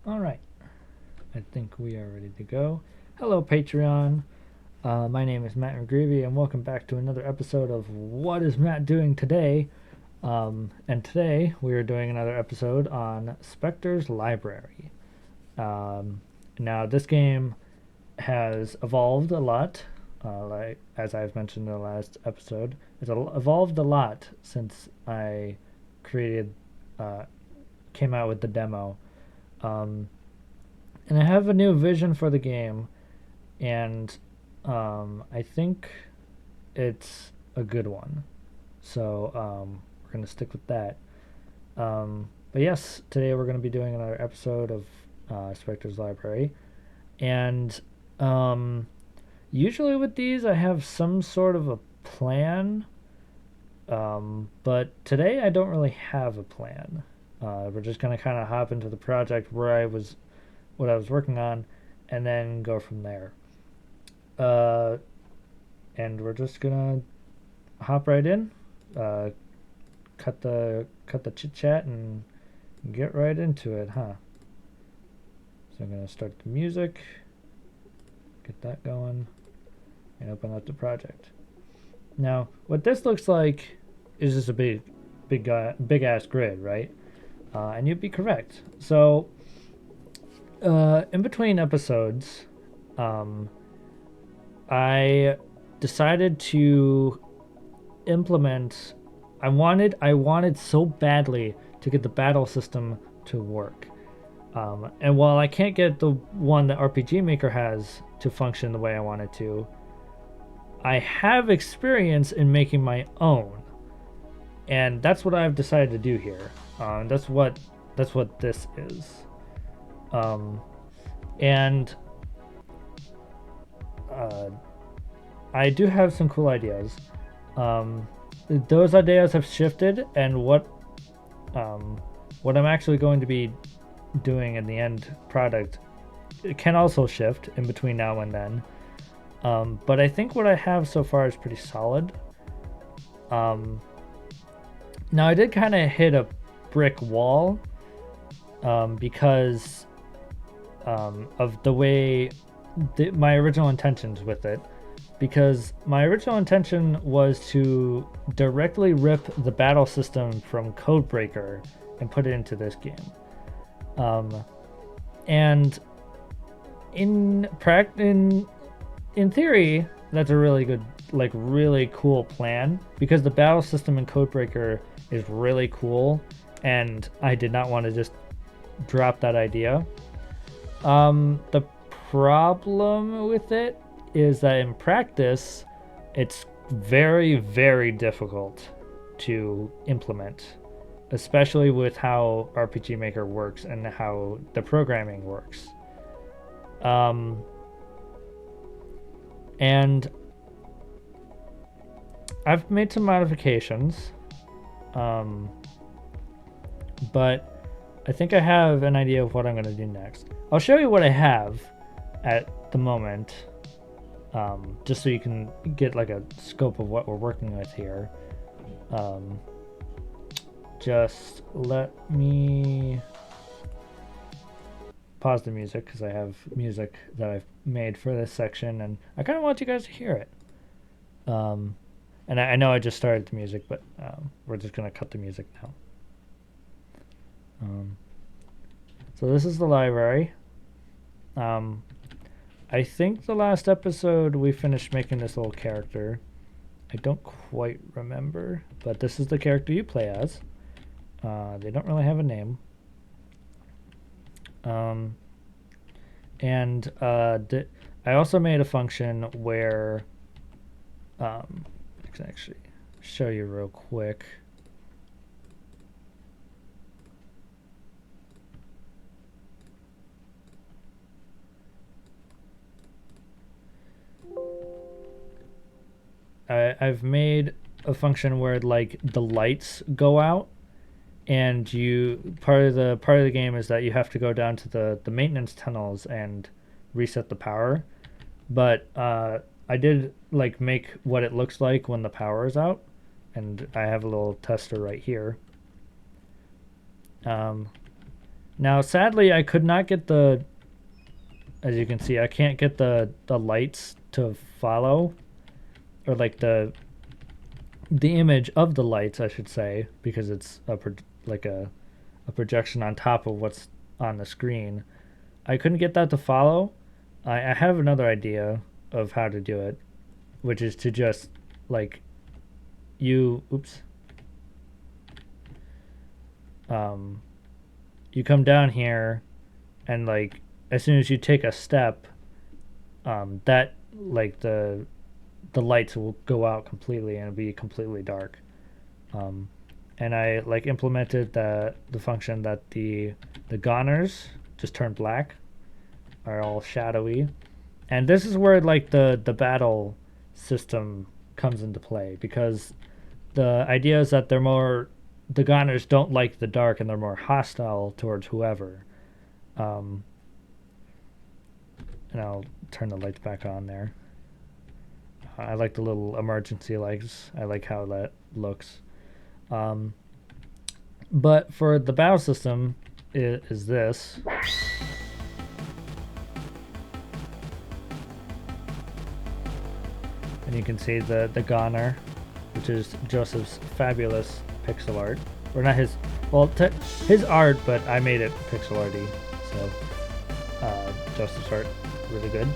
All right, I think we are ready to go. Hello, Patreon. My name is Matt McGreevy, and welcome back to another episode of What is Matt Doing Today? And today we are doing another episode on Spectre's Library. Now, this game has evolved a lot, like as I've mentioned in the last episode. It's evolved a lot since I created, came out with the demo. Um, and I have a new vision for the game, and I think it's a good one. So we're gonna stick with that. But yes, today we're gonna be doing another episode of Spectre's Library, and um, usually with these I have some sort of a plan, but today I don't really have a plan. We're just gonna kind of hop into the project what I was working on, and then go from there. Uh, and we're just gonna hop right in, uh, cut the chit chat and get right into it, huh? So I'm gonna start the music, get that going, and open up the project. Now, what this looks like is just a big ass grid, right? And you'd be correct. So, in between episodes, um, I decided to implement. I wanted so badly to get the battle system to work. And while I can't get the one that RPG Maker has to function the way I want it to, I have experience in making my own, and that's what I've decided to do here. That's what this is. Um, and uh, I do have some cool ideas. Um, those ideas have shifted, and what I'm actually going to be doing in the end product can also shift in between now and then. But I think what I have so far is pretty solid. Um, Now I did kind of hit a brick wall, because of the way my original intentions with it. Because my original intention was to directly rip the battle system from Codebreaker and put it into this game. And in theory, that's a really good, like really cool plan, because the battle system in Codebreaker is really cool, and I did not want to just drop that idea. The problem with it is that in practice, it's very, very difficult to implement, especially with how RPG Maker works and how the programming works. Um, and I've made some modifications, um, but I think I have an idea of what I'm going to do next. I'll show you what I have at the moment, just so you can get like a scope of what we're working with here. Just let me pause the music because I have music that I've made for this section, and I kind of want you guys to hear it. And I know I just started the music, but we're just going to cut the music now. So this is the library. I think the last episode we finished making this little character. I don't quite remember, but this is the character you play as. They don't really have a name. And I also made a function where I can actually show you real quick. I've made a function where like the lights go out, and you part of the game is that you have to go down to the maintenance tunnels and reset the power. But I did like make what it looks like when the power is out, and I have a little tester right here. Now, sadly, I could not get as you can see, I can't get the lights to follow, or like the image of the lights, I should say, because it's like a projection on top of what's on the screen. I couldn't get that to follow. I have another idea of how to do it, which is to just like oops. You come down here, and like as soon as you take a step, that like the lights will go out completely and it'll be completely dark. And I like implemented the function that the goners just turn black, are all shadowy, and this is where like the battle system comes into play, because the idea is that the goners don't like the dark and they're more hostile towards whoever. And I'll turn the lights back on there. I like the little emergency lights. I like how that looks. But for the battle system, it is this. And you can see the goner, which is Joseph's fabulous pixel art. Or not his, well, his art, but I made it pixel arty. So, Joseph's art, really good.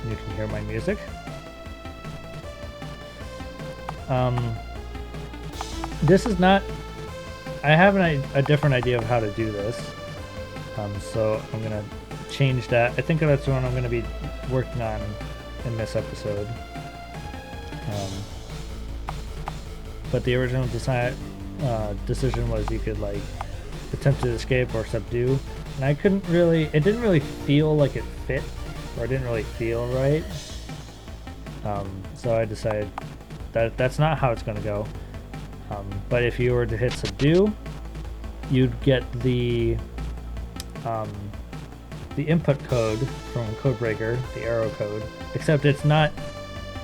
You can hear my music. This is not, I have a different idea of how to do this. So I'm going to change that. I think that's what I'm going to be working on in this episode. But the original decision was you could like attempt to escape or subdue, and I couldn't really, it didn't really feel like it fit, or it didn't really feel right. So I decided that that's not how it's going to go. But if you were to hit subdue, you'd get the input code from Codebreaker, the arrow code, except it's not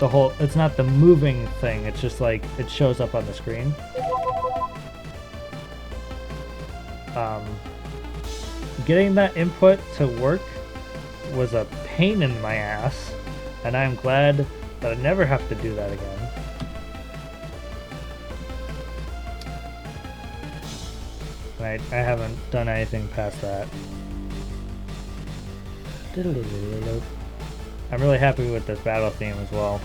it's not the moving thing, it's just like it shows up on the screen. Getting that input to work was a pain in my ass, and I'm glad that I never have to do that again. I haven't done anything past that. I'm really happy with this battle theme as well.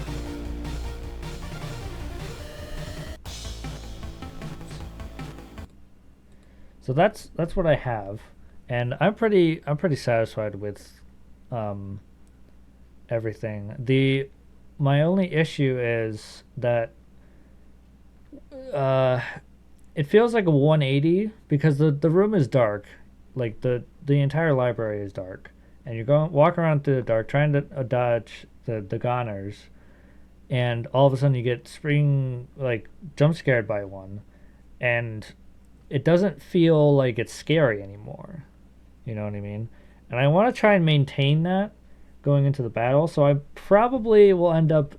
So that's what I have, and I'm pretty satisfied with everything. My only issue is that it feels like a 180, because the room is dark, like the entire library is dark, and you're walk around through the dark trying to dodge the goners, and all of a sudden you get jump scared by one, and it doesn't feel like it's scary anymore. You know what I mean? And I want to try and maintain that going into the battle, so I probably will end up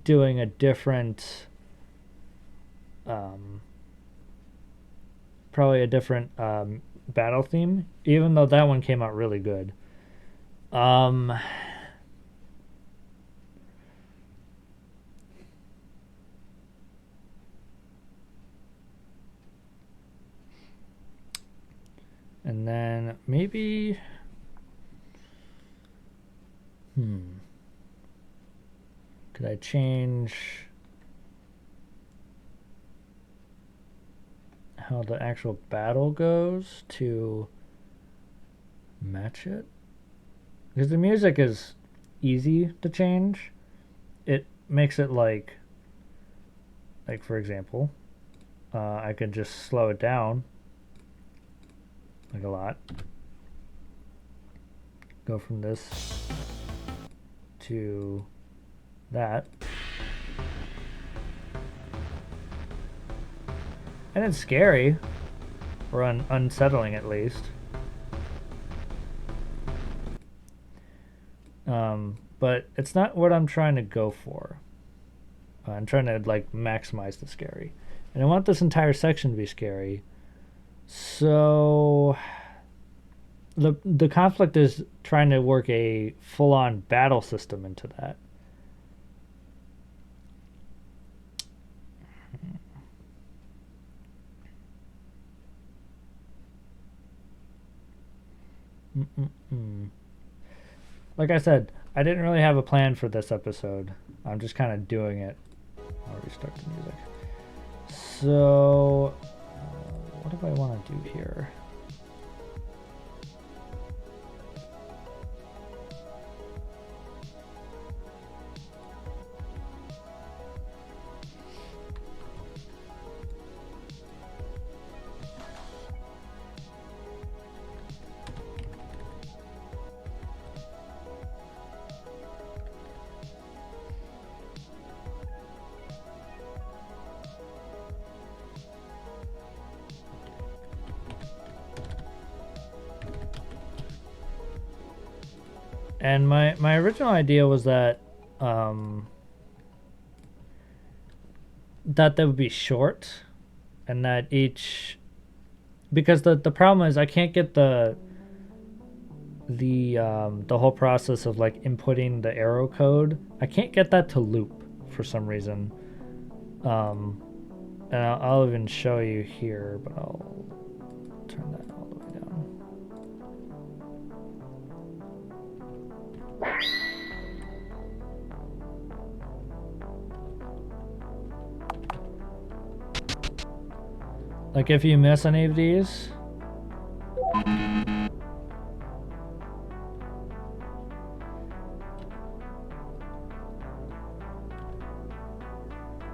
doing a different battle theme, even though that one came out really good. And then maybe could I change how the actual battle goes to match it? Because the music is easy to change. It makes it like for example, I could just slow it down like a lot. Go from this to that. And it's scary, or unsettling at least. But it's not what I'm trying to go for. I'm trying to like maximize the scary, and I want this entire section to be scary. So the conflict is trying to work a full-on battle system into that. Mm-mm-mm. Like I said, I didn't really have a plan for this episode. I'm just kind of doing it. I'll restart the music. So, what do I want to do here? And my original idea was that that they would be short, and that each, because the problem is I can't get the whole process of like inputting the arrow code. I can't get that to loop for some reason. And I'll even show you here, but I'll turn that all the way down. Like if you miss any of these,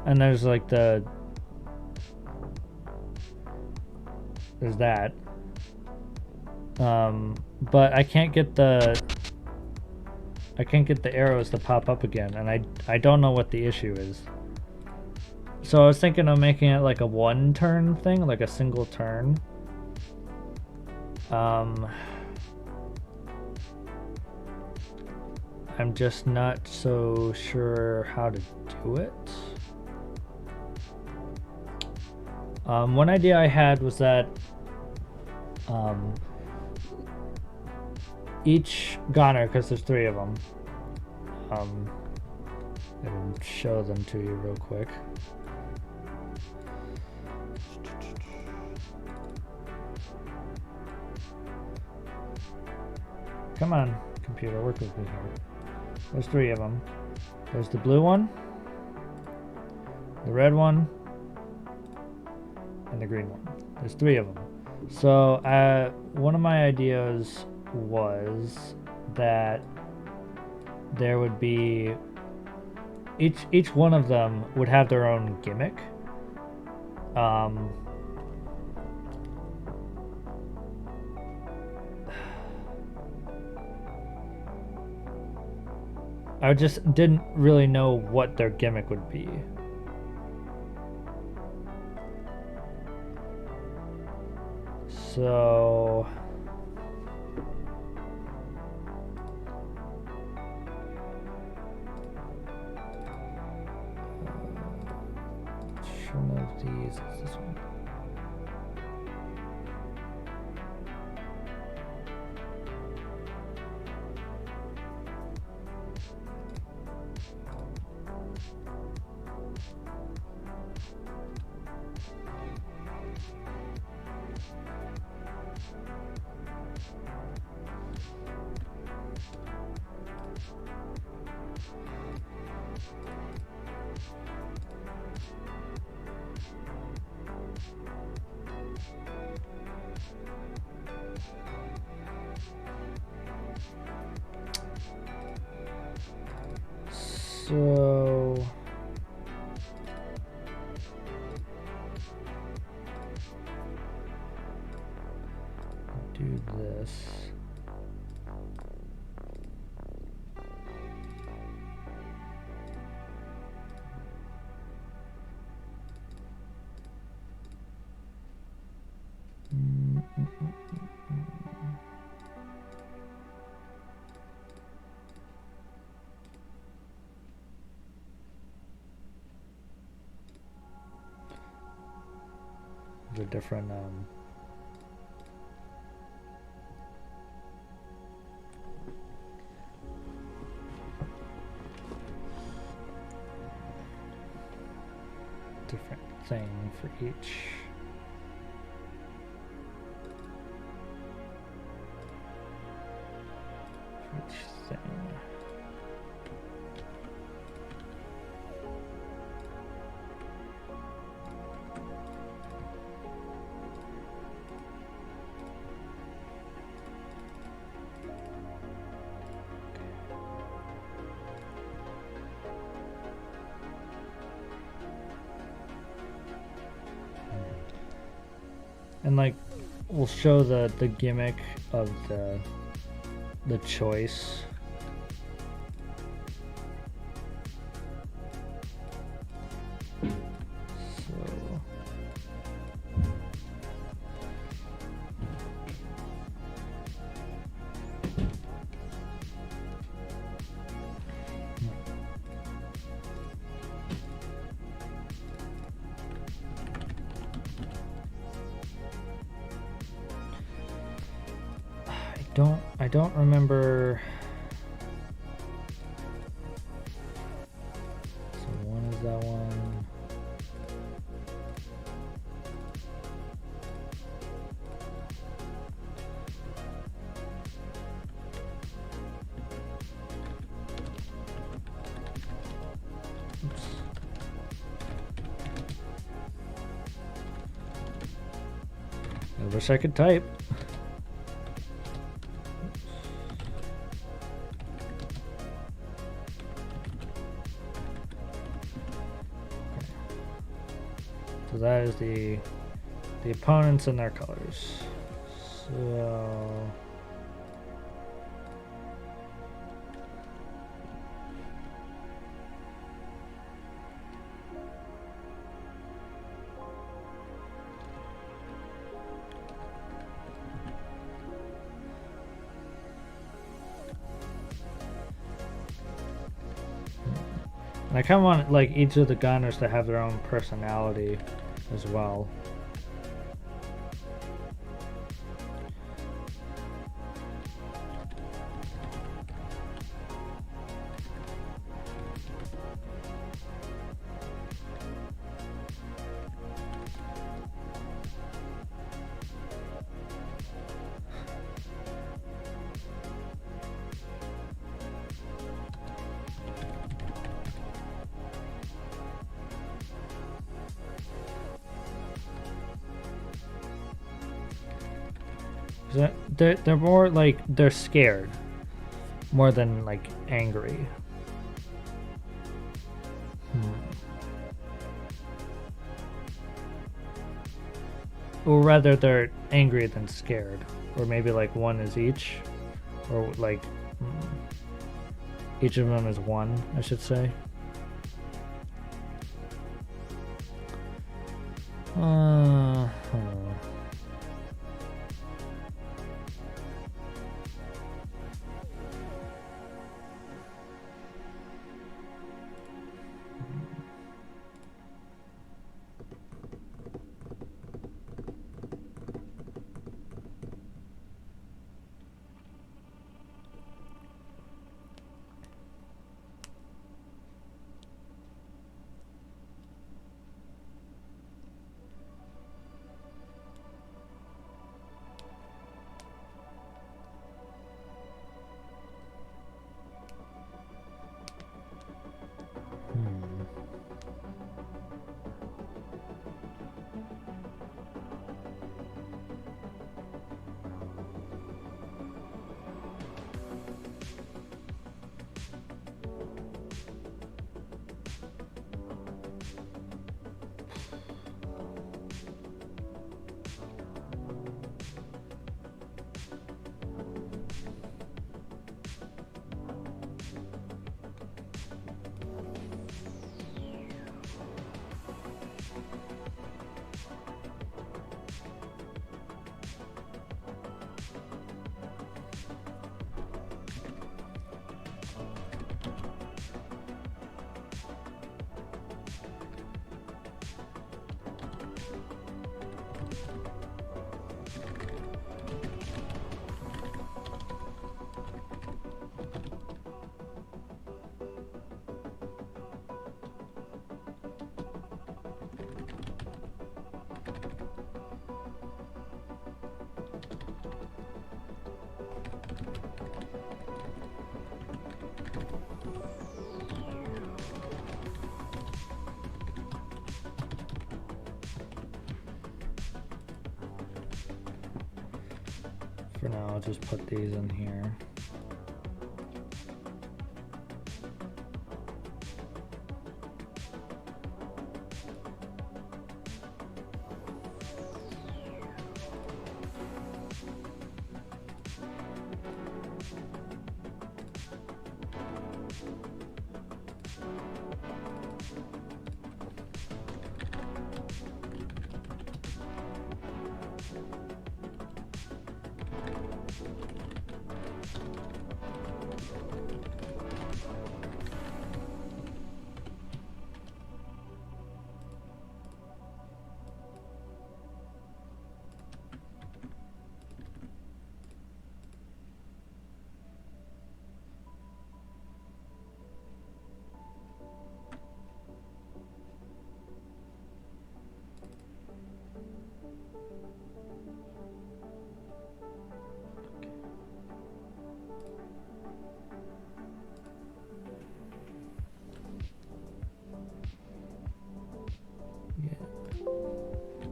and there's like there's that, but I can't get the arrows to pop up again, and I don't know what the issue is. So I was thinking of making it like a one turn thing, like a single turn. I'm just not so sure how to do it. One idea I had was that each goner, because there's 3 of them, and show them to you real quick. Come on, computer, work with me here. There's 3 of them. There's the blue one, the red one, and the green one. There's 3 of them. So one of my ideas was that there would be each one of them would have their own gimmick. I just didn't really know what their gimmick would be. So which one of these is this one? So do this. The different different thing for each. Thing. And like we'll show the gimmick of the choice. I don't remember. So one is that one. Oops. I wish I could type. So that is the opponents and their colors. So and I kind of want like each of the gunners to have their own personality as well. They're more like they're scared more than like angry. Or rather they're angry than scared, or maybe like one is each, or like each of them is one, I should say. For now, I'll just put these in here.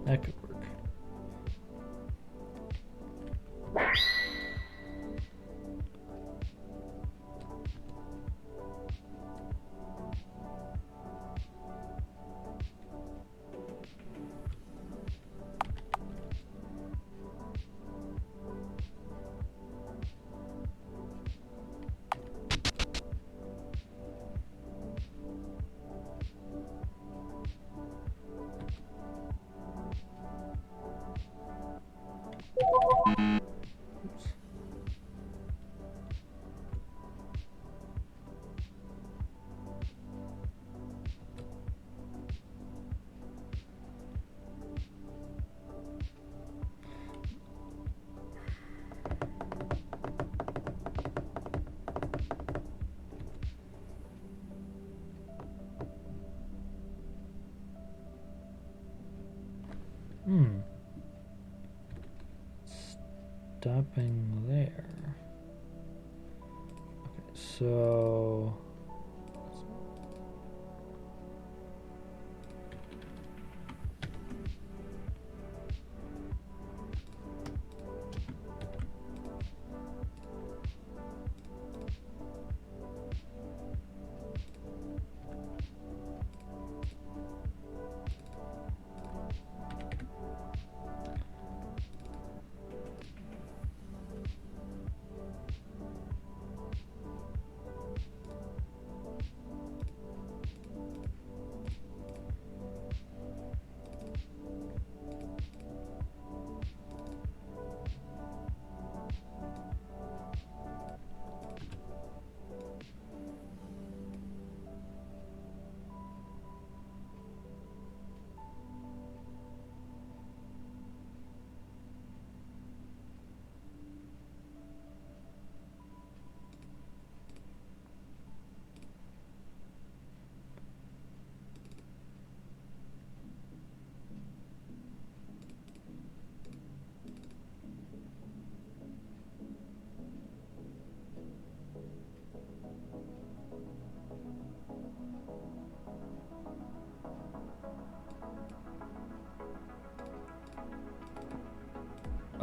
That could work. Stopping there. Okay, so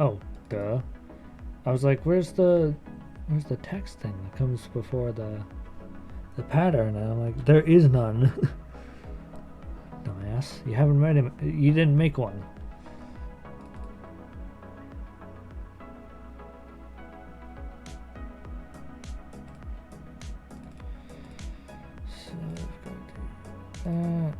oh, duh. I was like, where's the text thing that comes before the pattern? And I'm like, there is none. Dumbass. You haven't made him. You didn't make one. So I've got to do that.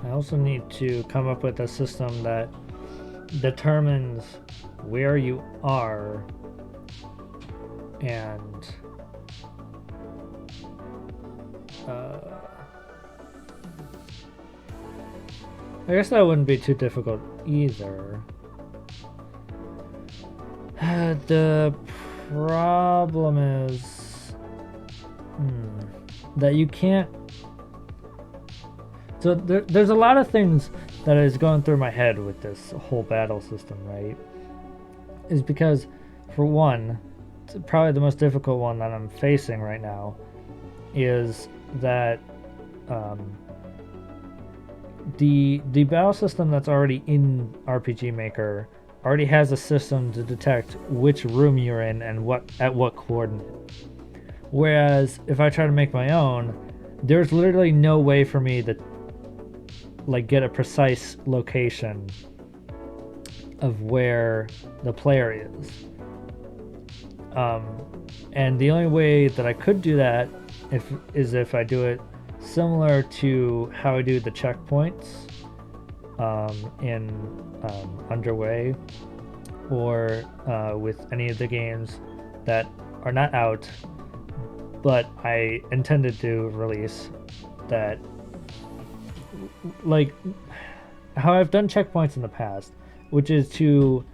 I also need to come up with a system that determines where you are and I guess that wouldn't be too difficult either. The problem is that you can't. So there's a lot of things that is going through my head with this whole battle system, right? Is because, for one, probably the most difficult one that I'm facing right now is that the battle system that's already in RPG Maker already has a system to detect which room you're in and at what coordinate. Whereas if I try to make my own, there's literally no way for me to get a precise location of where the player is. And the only way that I could do that is if I do it similar to how I do the checkpoints in Underway, or with any of the games that are not out but I intended to release, that like how I've done checkpoints in the past, which is to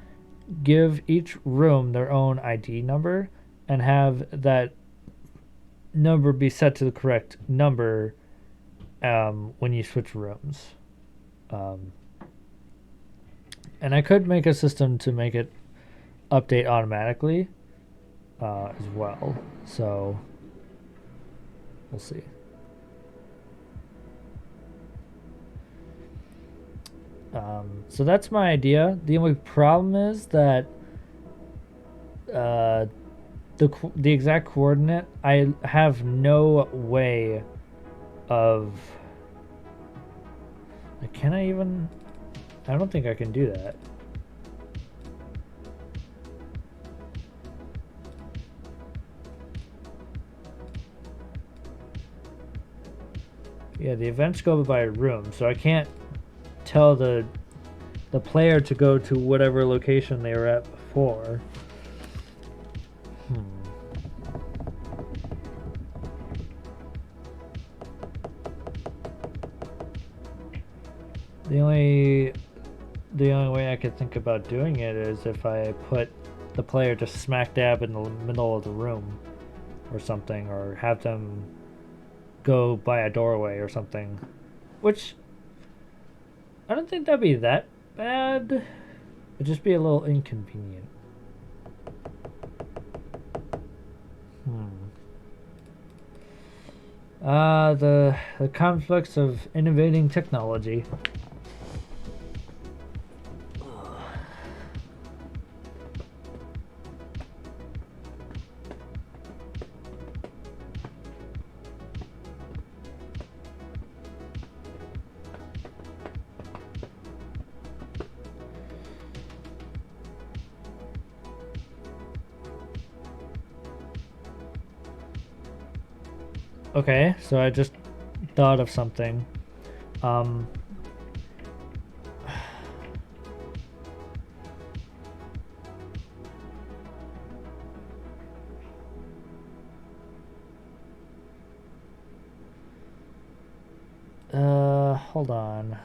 give each room their own ID number and have that number be set to the correct number when you switch rooms. And I could make a system to make it update automatically as well. So we'll see. So that's my idea. The only problem is that the exact coordinate, I have no way of. Can I even? I don't think I can do that. Yeah, the events go by room, so I can't tell the player to go to whatever location they were at before. The only way I could think about doing it is if I put the player just smack dab in the middle of the room or something, or have them go by a doorway or something, which I don't think that'd be that bad. It'd just be a little inconvenient. The conflicts of innovating technology. Okay, so I just thought of something. Um, hold on.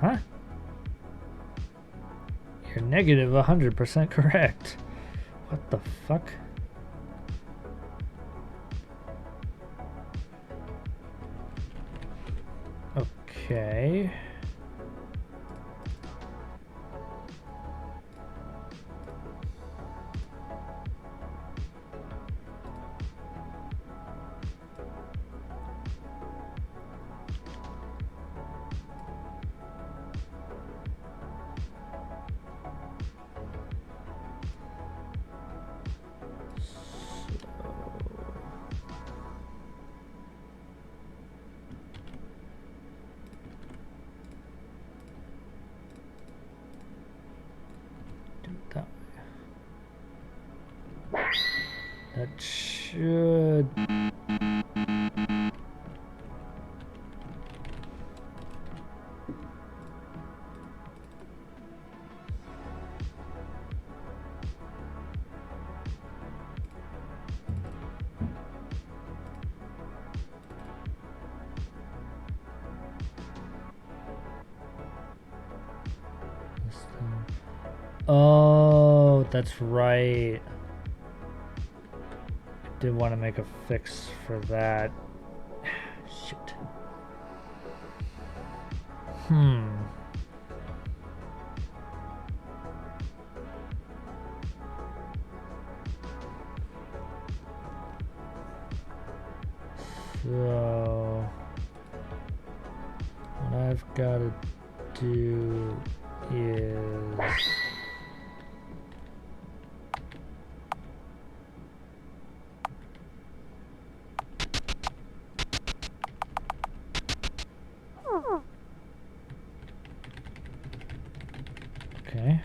Huh? You're negative 100% correct. What the fuck? Okay. That should... Oh, that's right. Did want to make a fix for that. Shit. So what I've got to do is okay.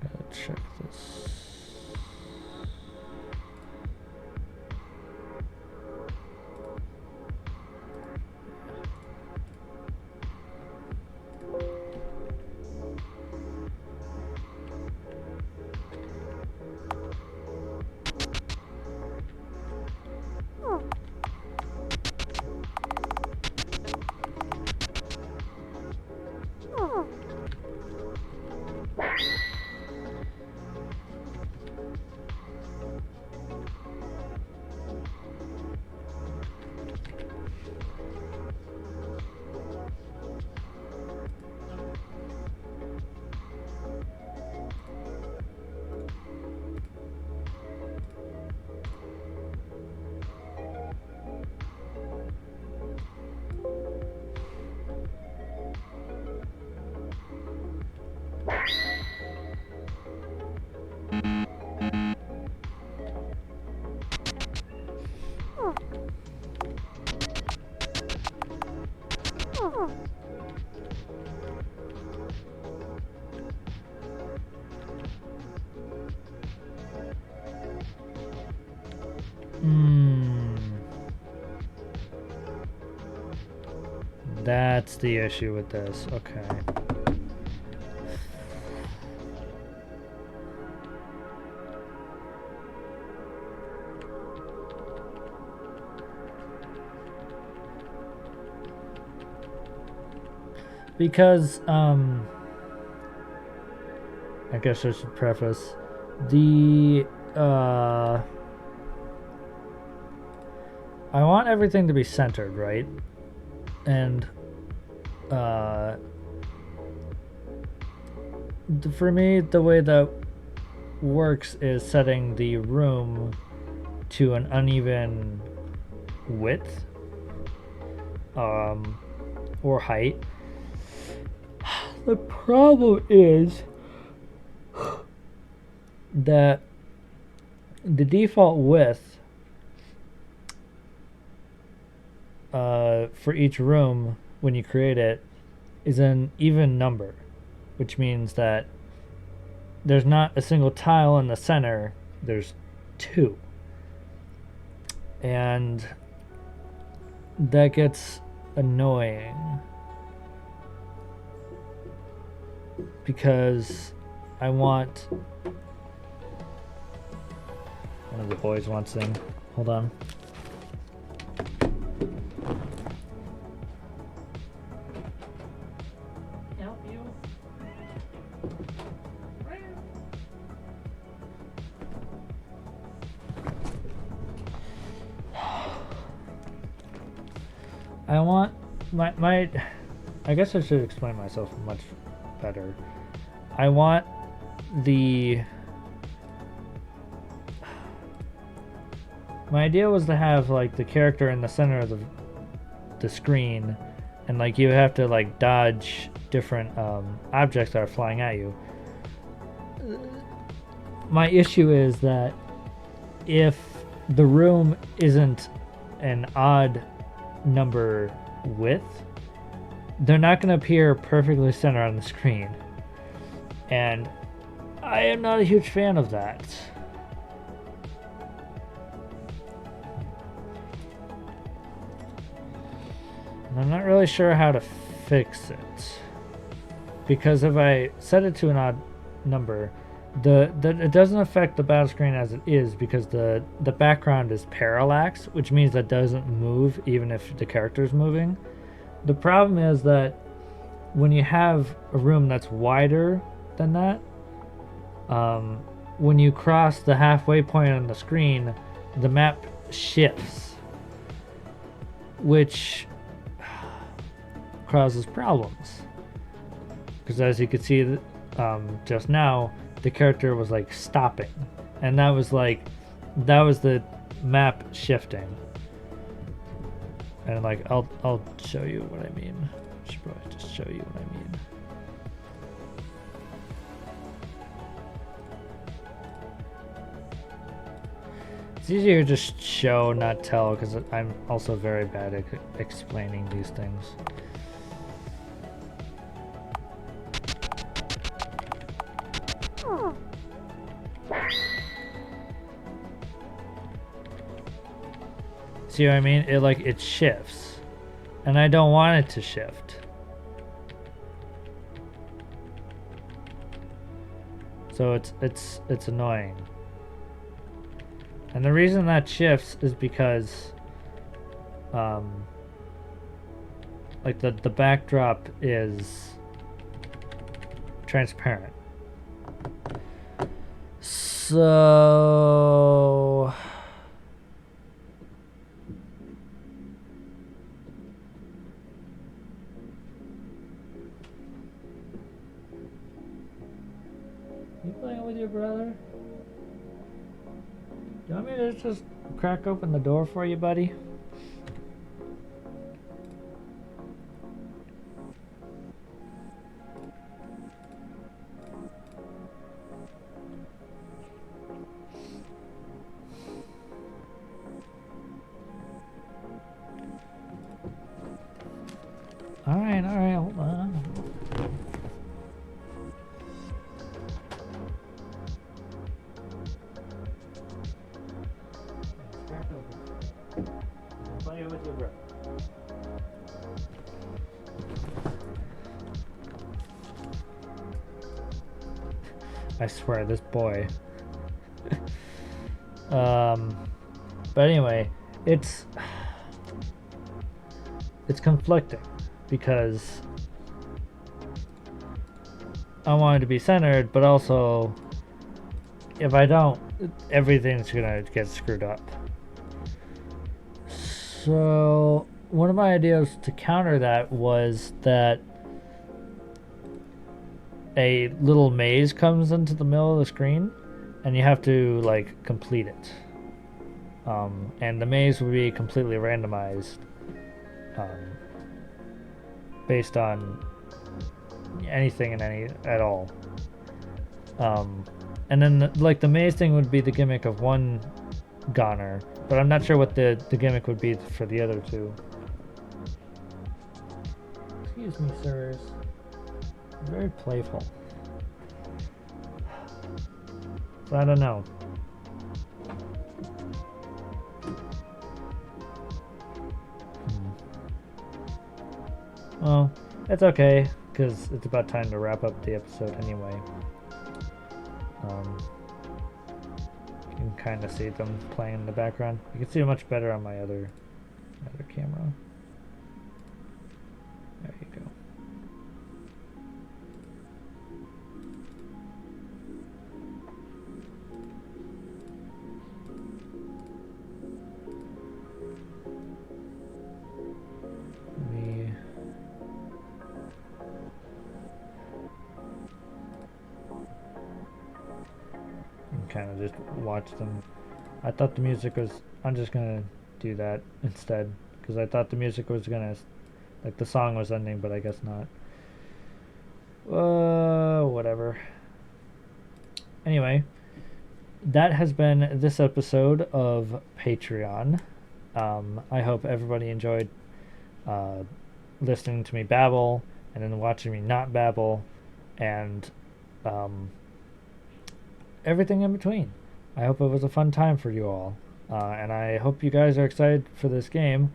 Gotta check this. That's the issue with this. Okay. Because, I guess I should preface the, I want everything to be centered, right? And, for me, the way that works is setting the room to an uneven width, or height. The problem is that the default width for each room when you create it is an even number, which means that there's not a single tile in the center, there's two. And that gets annoying because I want... One of the boys wants in. Hold on. Help you? I want my I guess I should explain myself much better. I want the... My idea was to have like the character in the center of the screen, and like you have to like dodge different objects that are flying at you. My issue is that if the room isn't an odd number width, they're not going to appear perfectly centered on the screen, and I am not a huge fan of that. And I'm not really sure how to fix it, because if I set it to an odd number, it doesn't affect the battle screen as it is, because the background is parallax, which means that doesn't move even if the character is moving. The problem is that when you have a room that's wider than that, when you cross the halfway point on the screen, the map shifts, which causes problems. Because as you could see just now, the character was like stopping, and that was the map shifting. And like I'll show you what I mean. I should probably just show you what I mean. It's easier to just show, not tell, because I'm also very bad at explaining these things. See what I mean? It shifts, and I don't want it to shift. So it's annoying. And the reason that shifts is because like the backdrop is transparent. So you playing with your brother? You want me to just crack open the door for you, buddy? Alright, hold on. Play with your brother. I swear, this boy. But anyway, it's conflicting because I want it to be centered, but also if I don't, everything's gonna get screwed up. So one of my ideas to counter that was that a little maze comes into the middle of the screen and you have to like complete it. And the maze will be completely randomized based on anything and any at all. And then like the maze thing would be the gimmick of one goner, but I'm not sure what the gimmick would be for the other two. Excuse me, sirs. Very playful. So I don't know. Well, it's okay, because it's about time to wrap up the episode anyway. You can kind of see them playing in the background. You can see it much better on my other camera. There you go. Kind of just watch them. I thought the music was, I'm just gonna do that instead because I thought the music was gonna, like the song was ending, but I guess not. Whatever. Anyway, that has been this episode of Patreon. I hope everybody enjoyed listening to me babble and then watching me not babble and everything in between. I hope it was a fun time for you all. And I hope you guys are excited for this game.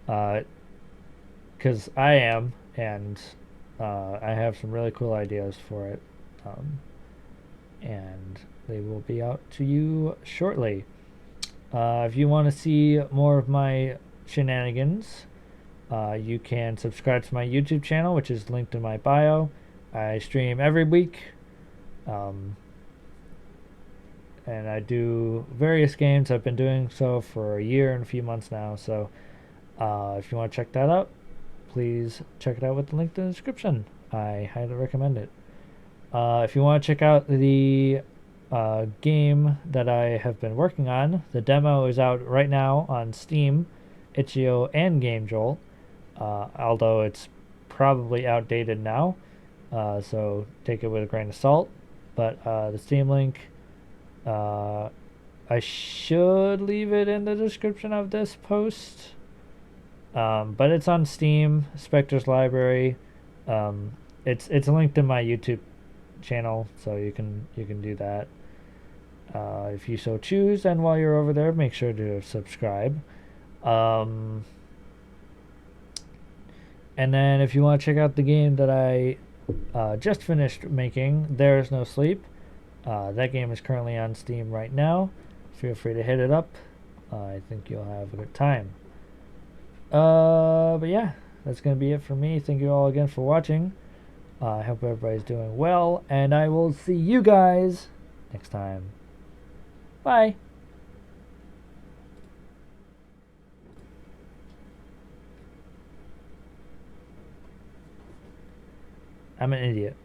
Because I am, and I have some really cool ideas for it. And they will be out to you shortly. If you want to see more of my shenanigans, you can subscribe to my YouTube channel, which is linked in my bio. I stream every week. And I do various games. I've been doing so for a year and a few months now. So if you want to check that out, please check it out with the link in the description. I highly recommend it. If you want to check out the game that I have been working on, the demo is out right now on Steam, itch.io, and GameJolt. Although it's probably outdated now, so take it with a grain of salt. But the Steam link, I should leave it in the description of this post. But it's on Steam, Spectre's library. It's linked in my YouTube channel, so you can do that if you so choose. And while you're over there, make sure to subscribe. And then if you want to check out the game that I just finished making, There Is No Sleep. That game is currently on Steam right now. Feel free to hit it up. I think you'll have a good time. But yeah, that's going to be it for me. Thank you all again for watching. I hope everybody's doing well, and I will see you guys next time. Bye. I'm an idiot.